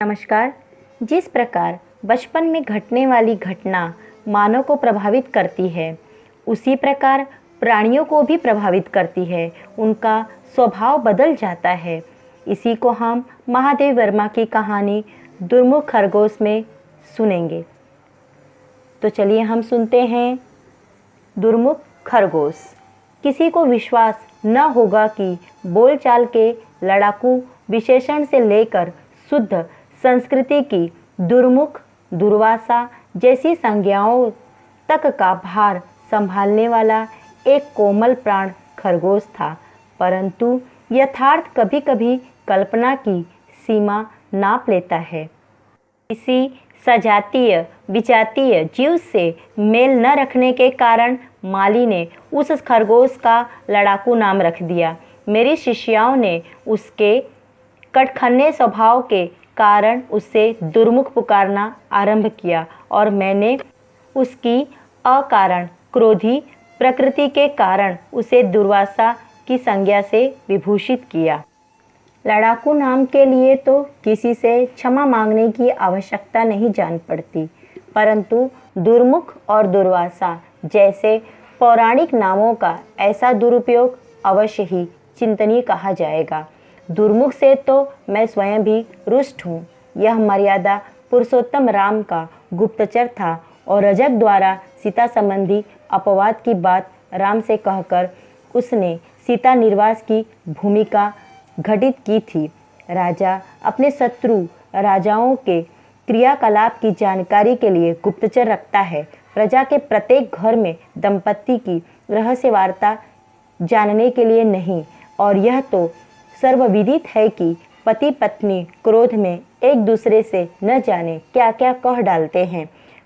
नमस्कार। जिस प्रकार बचपन में घटने वाली घटना मानव को प्रभावित करती है, उसी प्रकार प्राणियों को भी प्रभावित करती है। उनका स्वभाव बदल जाता है। इसी को हम महादेव वर्मा की कहानी दुर्मुख खरगोश में सुनेंगे। तो चलिए हम सुनते हैं दुर्मुख खरगोश। किसी को विश्वास न होगा कि बोलचाल के लड़ाकू विशेषण से लेकर शुद्ध संस्कृति की दुर्मुख, दुर्वासा जैसी संज्ञाओं तक का भार संभालने वाला एक कोमल प्राण खरगोश था। परंतु यथार्थ कभी कभी कल्पना की सीमा नाप लेता है। किसी सजातीय विजातीय जीव से मेल न रखने के कारण माली ने उस खरगोश का लड़ाकू नाम रख दिया। मेरी शिष्याओं ने उसके कटखन्ने स्वभाव के कारण उससे दुर्मुख पुकारना आरंभ किया और मैंने उसकी अकारण क्रोधी प्रकृति के कारण उसे दुर्वासा की संज्ञा से विभूषित किया। लड़ाकू नाम के लिए तो किसी से क्षमा मांगने की आवश्यकता नहीं जान पड़ती, परंतु दुर्मुख और दुर्वासा जैसे पौराणिक नामों का ऐसा दुरुपयोग अवश्य ही चिंतनीय कहा जाएगा। दुर्मुख से तो मैं स्वयं भी रुष्ट हूँ। यह मर्यादा पुरुषोत्तम राम का गुप्तचर था और रजक द्वारा सीता संबंधी अपवाद की बात राम से कहकर उसने सीता निर्वास की भूमिका घटित की थी। राजा अपने शत्रु राजाओं के क्रियाकलाप की जानकारी के लिए गुप्तचर रखता है। प्रजा के प्रत्येक घर में दंपत्ति की रहस्य वार्ता जानने के लिए नहीं। और यह तो सर्वविदित है कि पति पत्नी क्रोध में एक दूसरे से न जाने क्या क्या कह डालते हैं।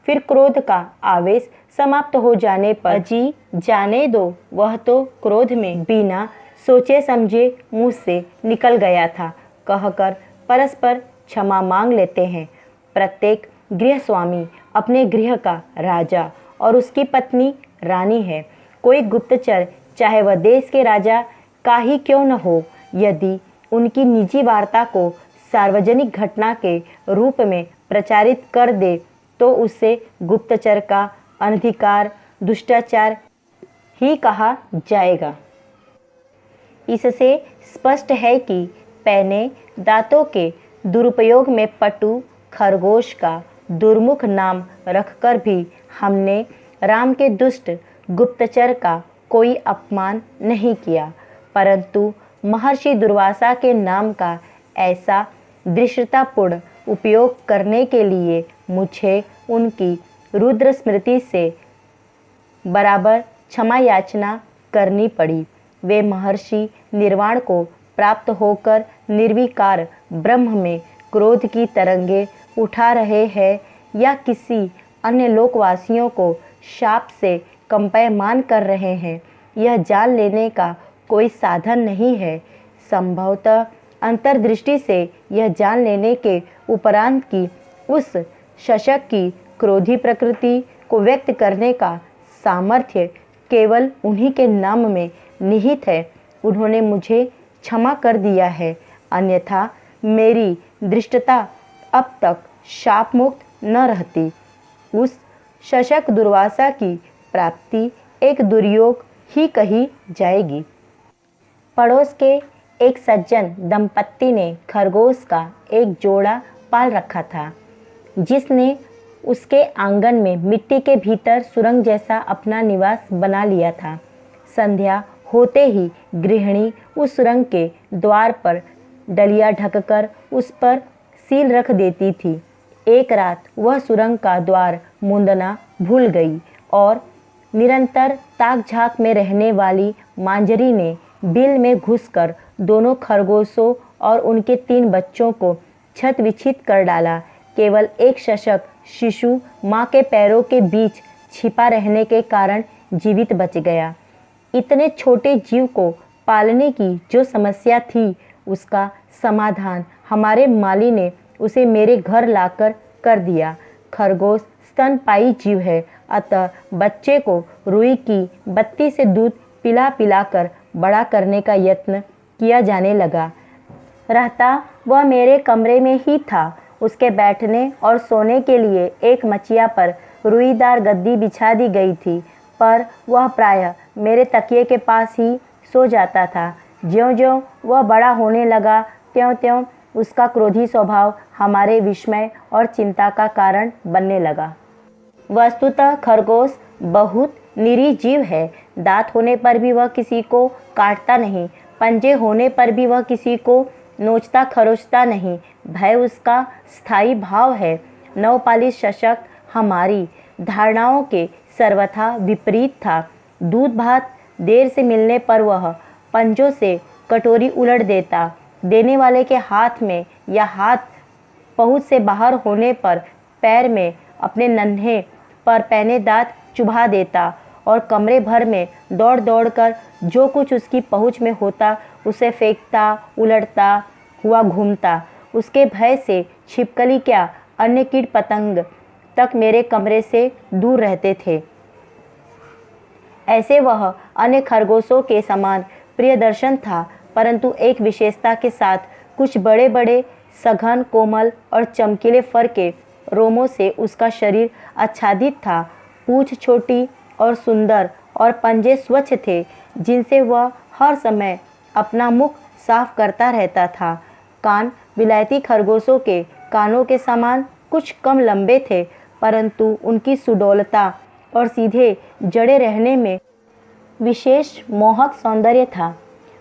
फिर क्रोध का आवेश समाप्त हो जाने पर जी जाने दो, वह तो क्रोध में बिना सोचे समझे मुंह से निकल गया था कहकर परस्पर क्षमा मांग लेते हैं। प्रत्येक गृह स्वामी अपने गृह का राजा और उसकी पत्नी रानी है। कोई गुप्तचर चाहे वह देश के राजा का ही क्यों न हो, यदि उनकी निजी वार्ता को सार्वजनिक घटना के रूप में प्रचारित कर दे तो उसे गुप्तचर का अनधिकार दुष्टाचार ही कहा जाएगा। इससे स्पष्ट है कि पैने दांतों के दुरुपयोग में पटु खरगोश का दुर्मुख नाम रखकर भी हमने राम के दुष्ट गुप्तचर का कोई अपमान नहीं किया, परंतु महर्षि दुर्वासा के नाम का ऐसा दृश्यतापूर्ण उपयोग करने के लिए मुझे उनकी रुद्र स्मृति से बराबर क्षमा याचना करनी पड़ी। वे महर्षि निर्वाण को प्राप्त होकर निर्विकार ब्रह्म में क्रोध की तरंगे उठा रहे हैं या किसी अन्य लोकवासियों को शाप से कंपायमान कर रहे हैं, यह जान लेने का कोई साधन नहीं है। संभवतः अंतर्दृष्टि से यह जान लेने के उपरांत की उस शशक की क्रोधी प्रकृति को व्यक्त करने का सामर्थ्य केवल उन्हीं के नाम में निहित है। उन्होंने मुझे क्षमा कर दिया है, अन्यथा मेरी दृष्टता अब तक शाप मुक्त न रहती। उस शशक दुर्वासा की प्राप्ति एक दुर्योग ही कही जाएगी। पड़ोस के एक सज्जन दंपत्ति ने खरगोश का एक जोड़ा पाल रखा था, जिसने उसके आंगन में मिट्टी के भीतर सुरंग जैसा अपना निवास बना लिया था। संध्या होते ही गृहिणी उस सुरंग के द्वार पर डलिया ढककर उस पर सील रख देती थी। एक रात वह सुरंग का द्वार मूंदना भूल गई और निरंतर ताक झाक में रहने वाली मांजरी ने बिल में घुसकर दोनों खरगोशों और उनके 3 बच्चों को छत विच्छित कर डाला। केवल एक शशक शिशु मां के पैरों के बीच छिपा रहने के कारण जीवित बच गया। इतने छोटे जीव को पालने की जो समस्या थी, उसका समाधान हमारे माली ने उसे मेरे घर लाकर कर दिया। खरगोश स्तनपायी जीव है, अतः बच्चे को रुई की बत्ती से दूध पिला पिलाकर बड़ा करने का यत्न किया जाने लगा। रहता वह मेरे कमरे में ही था। उसके बैठने और सोने के लिए एक मचिया पर रुईदार गद्दी बिछा दी गई थी, पर वह प्रायः मेरे तकिए के पास ही सो जाता था। ज्यों-ज्यों वह बड़ा होने लगा, त्यों-त्यों उसका क्रोधी स्वभाव हमारे विस्मय और चिंता का कारण बनने लगा। वस्तुतः खरगोश बहुत निरीह जीव है। दांत होने पर भी वह किसी को काटता नहीं, पंजे होने पर भी वह किसी को नोचता खरोचता नहीं। भय उसका स्थायी भाव है। नवपालित शशक हमारी धारणाओं के सर्वथा विपरीत था। दूध भात देर से मिलने पर वह पंजों से कटोरी उलट देता, देने वाले के हाथ में या हाथ पहुँच से बाहर होने पर पैर में अपने नन्हे पर पहने दांत चुभा देता और कमरे भर में दौड़ दौड़ कर जो कुछ उसकी पहुँच में होता उसे फेंकता, उलटता हुआ घूमता। उसके भय से छिपकली क्या, अन्य कीट पतंग तक मेरे कमरे से दूर रहते थे। ऐसे वह अन्य खरगोशों के समान प्रियदर्शन था, परंतु एक विशेषता के साथ। कुछ बड़े बड़े सघन, कोमल और चमकीले फर के रोमों से उसका शरीर आच्छादित था। पूंछ छोटी और सुंदर और पंजे स्वच्छ थे, जिनसे वह हर समय अपना मुख साफ करता रहता था। कान विलायती खरगोशों के कानों के समान कुछ कम लंबे थे, परंतु उनकी सुडौलता और सीधे जड़े रहने में विशेष मोहक सौंदर्य था।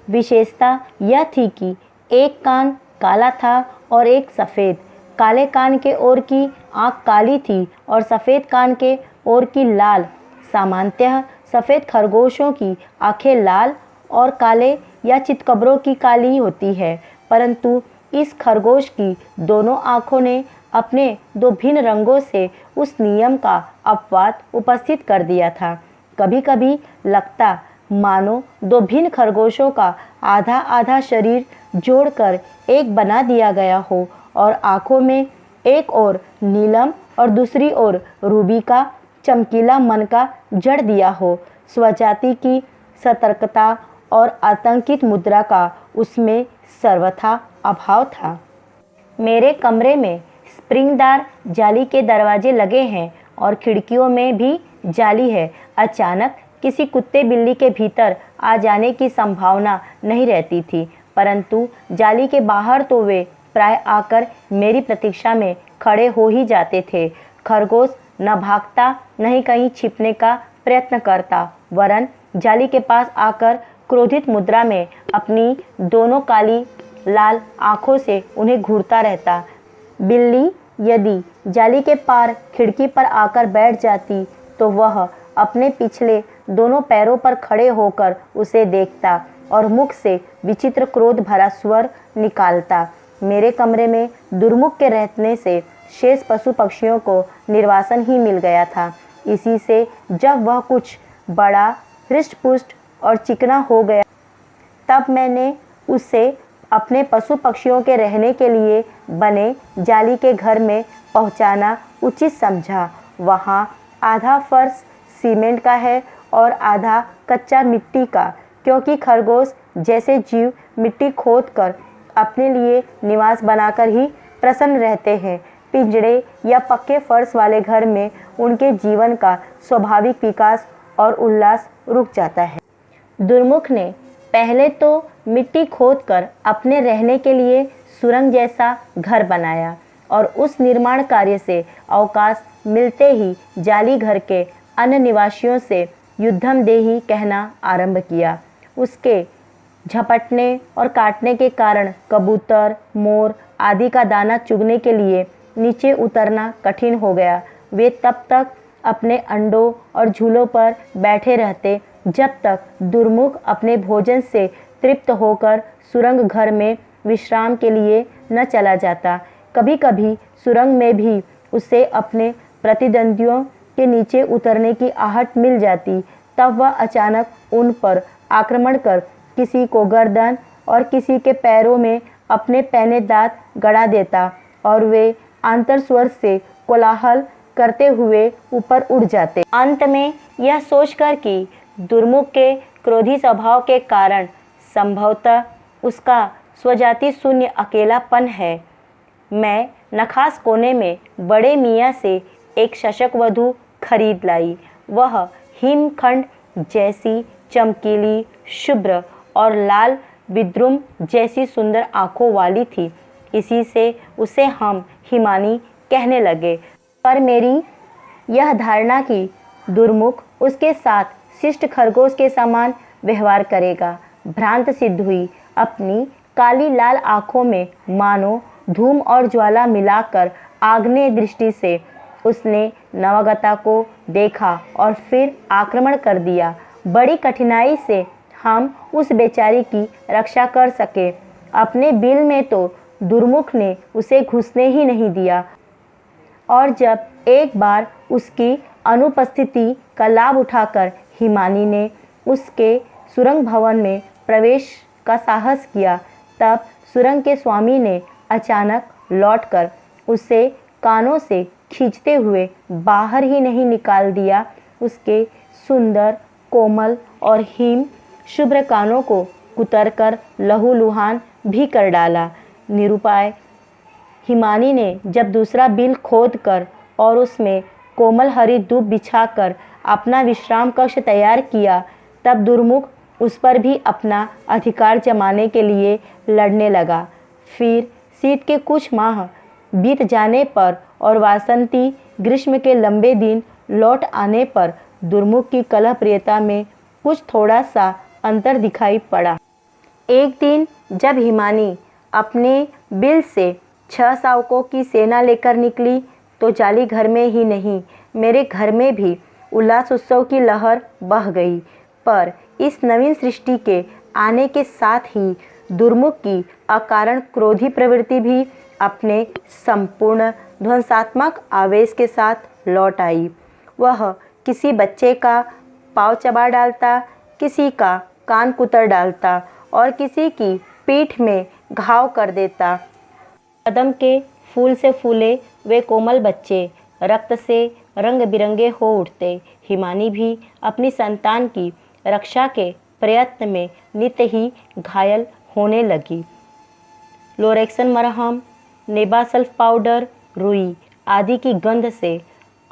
विशेषता यह थी कि एक कान काला था और एक सफ़ेद। काले कान के ओर की आँख काली थी और सफ़ेद कान के ओर की लाल। सामान्यतः सफ़ेद खरगोशों की आँखें लाल और काले या चितकबरों की काली होती है, परंतु इस खरगोश की दोनों आँखों ने अपने दो भिन्न रंगों से उस नियम का अपवाद उपस्थित कर दिया था। कभी कभी लगता मानो दो भिन्न खरगोशों का आधा आधा शरीर जोड़कर एक बना दिया गया हो और आँखों में एक ओर नीलम और दूसरी ओर रूबी का चमकीला मन का जड़ दिया हो। स्वजाति की सतर्कता और आतंकित मुद्रा का उसमें सर्वथा अभाव था। मेरे कमरे में स्प्रिंगदार जाली के दरवाजे लगे हैं और खिड़कियों में भी जाली है। अचानक किसी कुत्ते बिल्ली के भीतर आ जाने की संभावना नहीं रहती थी, परंतु जाली के बाहर तो वे प्राय आकर मेरी प्रतीक्षा में खड़े हो ही जाते थे। खरगोश न भागता, नहीं कहीं छिपने का प्रयत्न करता, वरन जाली के पास आकर क्रोधित मुद्रा में अपनी दोनों काली लाल आँखों से उन्हें घूरता रहता। बिल्ली यदि जाली के पार खिड़की पर आकर बैठ जाती तो वह अपने पिछले दोनों पैरों पर खड़े होकर उसे देखता और मुख से विचित्र क्रोध भरा स्वर निकालता। मेरे कमरे में दुर्मुख के रहने से शेष पशु पक्षियों को निर्वासन ही मिल गया था। इसी से जब वह कुछ बड़ा, हृष्ट-पुष्ट और चिकना हो गया, तब मैंने उसे अपने पशु पक्षियों के रहने के लिए बने जाली के घर में पहुंचाना उचित समझा। वहां आधा फर्श सीमेंट का है और आधा कच्चा मिट्टी का, क्योंकि खरगोश जैसे जीव मिट्टी खोदकर अपने लिए निवास बनाकर ही प्रसन्न रहते हैं। पिंजड़े या पक्के फर्श वाले घर में उनके जीवन का स्वाभाविक विकास और उल्लास रुक जाता है। दुर्मुख ने पहले तो मिट्टी खोदकर अपने रहने के लिए सुरंग जैसा घर बनाया और उस निर्माण कार्य से अवकाश मिलते ही जाली घर के अन्य निवासियों से युद्धम देही कहना आरंभ किया। उसके झपटने और काटने के कारण कबूतर, मोर आदि का दाना चुगने के लिए नीचे उतरना कठिन हो गया। वे तब तक अपने अंडों और झूलों पर बैठे रहते जब तक दुर्मुख अपने भोजन से तृप्त होकर सुरंग घर में विश्राम के लिए न चला जाता। कभी कभी सुरंग में भी उसे अपने प्रतिद्वंदियों के नीचे उतरने की आहट मिल जाती। तब वह अचानक उन पर आक्रमण कर किसी को गर्दन और किसी के पैरों में अपने पैने दांत गड़ा देता और वे आंतरस्वर से कोलाहल करते हुए ऊपर उड़ जाते। अंत में यह सोचकर कि दुर्मुख के क्रोधी स्वभाव के कारण संभवतः उसका स्वजाति शून्य अकेलापन है, मैं नखास कोने में बड़े मियाँ से एक शशक वधु खरीद लाई। वह हिमखंड जैसी चमकीली, शुभ्र और लाल विद्रुम जैसी सुंदर आंखों वाली थी। इसी से उसे हम हिमानी कहने लगे। पर मेरी यह धारणा कि दुर्मुख उसके साथ शिष्ट खरगोश के समान व्यवहार करेगा भ्रांत सिद्ध हुई। अपनी काली लाल आंखों में मानो धूम और ज्वाला मिलाकर आग्नेय दृष्टि से उसने नवागता को देखा और फिर आक्रमण कर दिया। बड़ी कठिनाई से हम उस बेचारी की रक्षा कर सके। अपने बिल में तो दुर्मुख ने उसे घुसने ही नहीं दिया, और जब एक बार उसकी अनुपस्थिति का लाभ उठाकर हिमानी ने उसके सुरंग भवन में प्रवेश का साहस किया, तब सुरंग के स्वामी ने अचानक लौटकर उसे कानों से खींचते हुए बाहर ही नहीं निकाल दिया। उसके सुंदर, कोमल और हिम शुभ्र कानों को कुतरकर लहूलुहान भी कर डाला। निरुपाय हिमानी ने जब दूसरा बिल खोद कर और उसमें कोमल हरी दूब बिछाकर अपना विश्राम कक्ष तैयार किया, तब दुर्मुख उस पर भी अपना अधिकार जमाने के लिए लड़ने लगा। फिर शीत के कुछ माह बीत जाने पर और वासंती ग्रीष्म के लंबे दिन लौट आने पर दुर्मुख की कलह प्रियता में कुछ थोड़ा सा अंतर दिखाई पड़ा। एक दिन जब हिमानी अपने बिल से 6 शावकों की सेना लेकर निकली, तो जाली घर में ही नहीं, मेरे घर में भी उल्लास उत्सव की लहर बह गई। पर इस नवीन सृष्टि के आने के साथ ही दुर्मुख की अकारण क्रोधी प्रवृत्ति भी अपने संपूर्ण ध्वंसात्मक आवेश के साथ लौट आई। वह किसी बच्चे का पाँव चबा डालता, किसी का कान कुतर डालता और किसी की पीठ में घाव कर देता। कदम के फूल से फूले वे कोमल बच्चे रक्त से रंग बिरंगे हो उठते। हिमानी भी अपनी संतान की रक्षा के प्रयत्न में नित्य ही घायल होने लगी। लोरेक्सन मरहम, नेबासल्फ पाउडर, रुई आदि की गंध से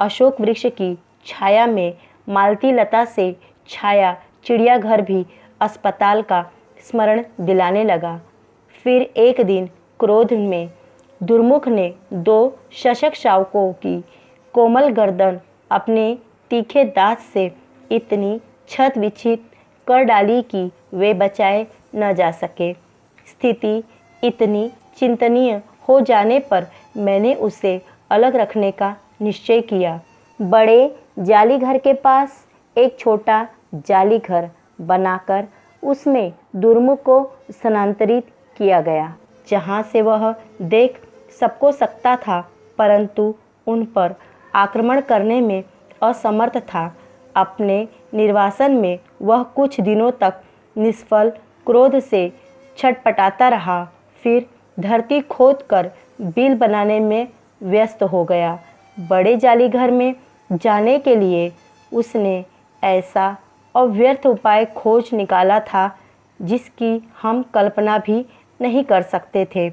अशोक वृक्ष की छाया में मालती लता से छाया चिड़ियाघर भी अस्पताल का स्मरण दिलाने लगा। फिर एक दिन क्रोध में दुर्मुख ने 2 शशक शावकों की कोमल गर्दन अपने तीखे दांत से इतनी छत विच्छित कर डाली कि वे बचाए न जा सके। स्थिति इतनी चिंतनीय हो जाने पर मैंने उसे अलग रखने का निश्चय किया। बड़े जाली घर के पास एक छोटा जाली घर बनाकर उसमें दुर्मुख को स्थानांतरित किया गया, जहाँ से वह देख सबको सकता था, परंतु उन पर आक्रमण करने में असमर्थ था। अपने निर्वासन में वह कुछ दिनों तक निष्फल क्रोध से छटपटाता रहा। फिर धरती खोदकर बिल बनाने में व्यस्त हो गया। बड़े जाली घर में जाने के लिए उसने ऐसा अव्यर्थ उपाय खोज निकाला था जिसकी हम कल्पना भी नहीं कर सकते थे।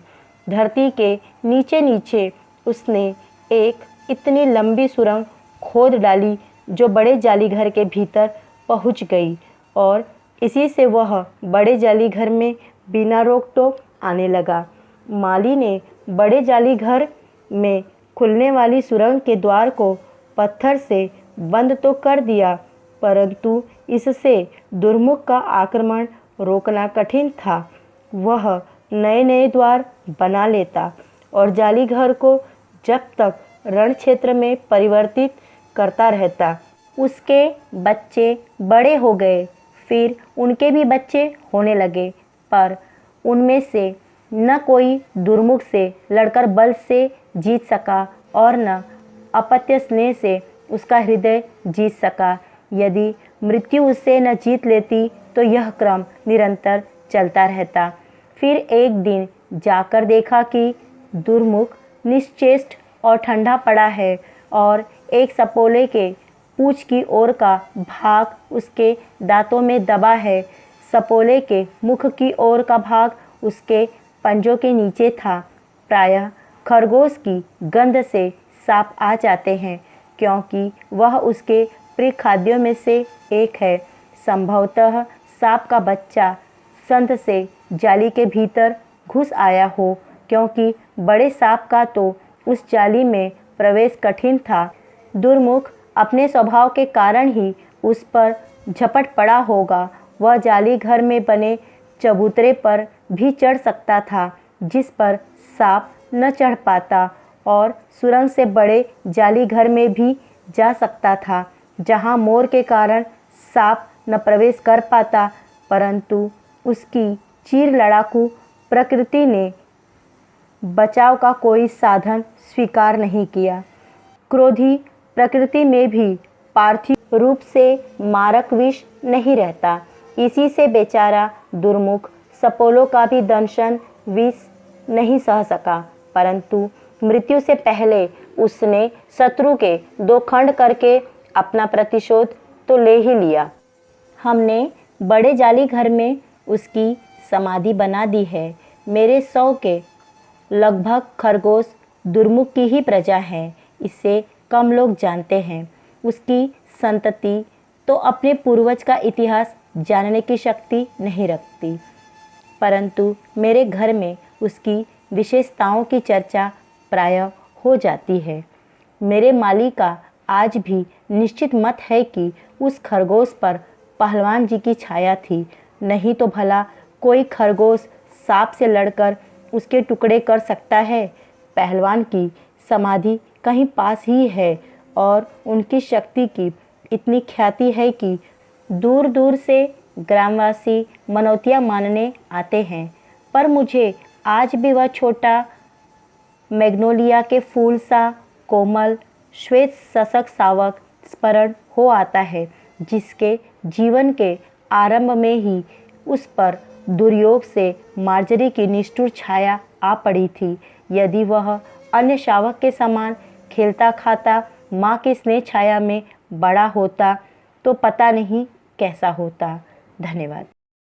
धरती के नीचे नीचे उसने एक इतनी लंबी सुरंग खोद डाली जो बड़े जाली घर के भीतर पहुंच गई, और इसी से वह बड़े जाली घर में बिना रोक टोक आने लगा। माली ने बड़े जाली घर में खुलने वाली सुरंग के द्वार को पत्थर से बंद तो कर दिया, परंतु इससे दुर्मुख का आक्रमण रोकना कठिन था। वह नए नए द्वार बना लेता और जाली घर को जब तक रण क्षेत्र में परिवर्तित करता रहता। उसके बच्चे बड़े हो गए, फिर उनके भी बच्चे होने लगे, पर उनमें से न कोई दुर्मुख से लड़कर बल से जीत सका और न अपत्य स्नेह से उसका हृदय जीत सका। यदि मृत्यु उससे न जीत लेती तो यह क्रम निरंतर चलता रहता। फिर एक दिन जाकर देखा कि दुर्मुख निश्चेष्ट और ठंडा पड़ा है और एक सपोले के पूंछ की ओर का भाग उसके दांतों में दबा है। सपोले के मुख की ओर का भाग उसके पंजों के नीचे था। प्रायः खरगोश की गंध से सांप आ जाते हैं, क्योंकि वह उसके प्रिय खाद्यों में से एक है। संभवतः सांप का बच्चा संध से जाली के भीतर घुस आया हो, क्योंकि बड़े सांप का तो उस जाली में प्रवेश कठिन था। दुर्मुख अपने स्वभाव के कारण ही उस पर झपट पड़ा होगा। वह जाली घर में बने चबूतरे पर भी चढ़ सकता था, जिस पर सांप न चढ़ पाता, और सुरंग से बड़े जाली घर में भी जा सकता था, जहां मोर के कारण सांप न प्रवेश कर पाता। परंतु उसकी चीर लड़ाकू प्रकृति ने बचाव का कोई साधन स्वीकार नहीं किया। क्रोधी प्रकृति में भी पार्थिव रूप से मारक विष नहीं रहता। इसी से बेचारा दुर्मुख सपोलो का भी दंशन विष नहीं सह सका, परंतु मृत्यु से पहले उसने शत्रु के 2 खंड करके अपना प्रतिशोध तो ले ही लिया। हमने बड़े जाली घर में उसकी समाधि बना दी है। मेरे 100 के लगभग खरगोश दुर्मुख की ही प्रजा है। इसे कम लोग जानते हैं। उसकी संतति तो अपने पूर्वज का इतिहास जानने की शक्ति नहीं रखती, परंतु मेरे घर में उसकी विशेषताओं की चर्चा प्रायः हो जाती है। मेरे माली का आज भी निश्चित मत है कि उस खरगोश पर पहलवान जी की छाया थी, नहीं तो भला कोई खरगोश सांप से लड़कर उसके टुकड़े कर सकता है। पहलवान की समाधि कहीं पास ही है, और उनकी शक्ति की इतनी ख्याति है कि दूर दूर से ग्रामवासी मनौतियाँ मानने आते हैं। पर मुझे आज भी वह छोटा मैग्नोलिया के फूल सा कोमल श्वेत सशक सावक स्मरण हो आता है, जिसके जीवन के आरंभ में ही उस पर दुर्योग से मार्जरी की निष्ठुर छाया आ पड़ी थी। यदि वह अन्य शावक के समान खेलता खाता माँ की स्नेह छाया में बड़ा होता तो पता नहीं कैसा होता। धन्यवाद।